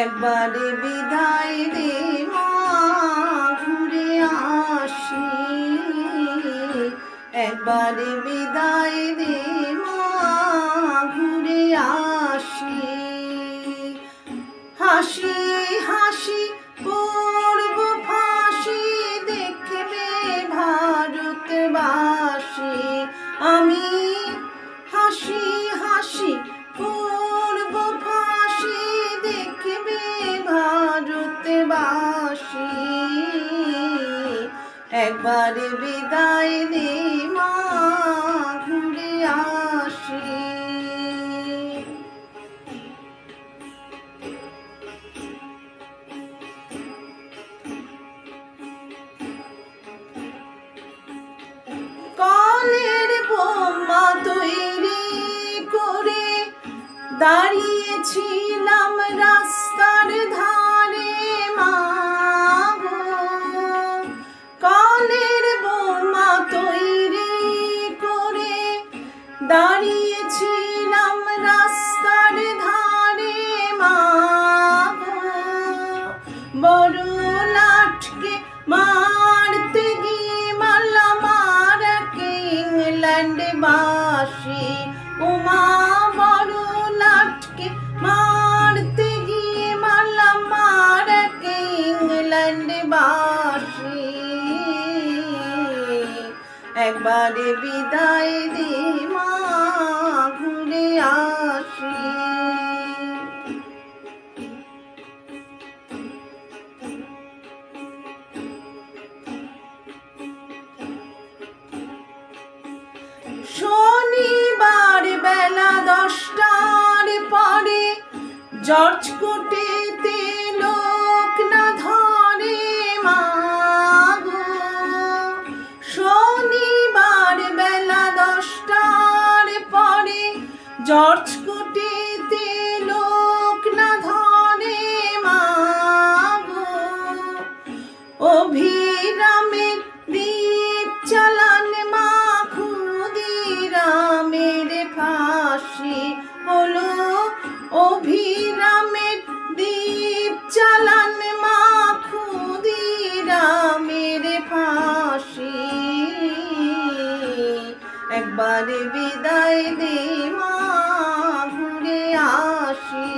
একবারে বিদায় দে মা, ঘুরে আসি। একবারে বিদায় দে মা, ঘুরে আসি। হাসি হাসি করব ফাঁসি, দেখবে ভারতবাসী। আমি হাসি হাসি করব ফাঁসি, দেখবে ভারতবাসী। একবারে বিদায় দে মা, ঘুরে আসি। কালের বোমা তৈরি করে দাঁড়িয়েছিলাম রাস্তার ধারে মা গো। কালের বোমা তৈরি করে দাঁড়িয়েছিলাম রাস্তার ধারে মা গো। বড় লাটকে মারতে গিয়ে মারলাম ইংল্যান্ডবাসী। ওমা বড় লাটকে মারতে গিয়ে মারলাম ইংল্যান্ডবাসী। একবারে বিদায় দে মা, ঘুরে আসি। শনিবার বেলা 10টার পরে জর্জ কোর্টেতে লোক না ধরে মা গো। শনিবার বেলা 10টার পরে জর্জ কোর্টেতে লোক না ধরে মা গো। অভিরামের দ্বীপ চালান মা, ক্ষুদিরামের ফাঁসি হলো। অভিরামের দ্বীপ চালান মা, ক্ষুদিরামের ফাঁসি। একবারে বিদায় দে মা, ঘুরে আসি।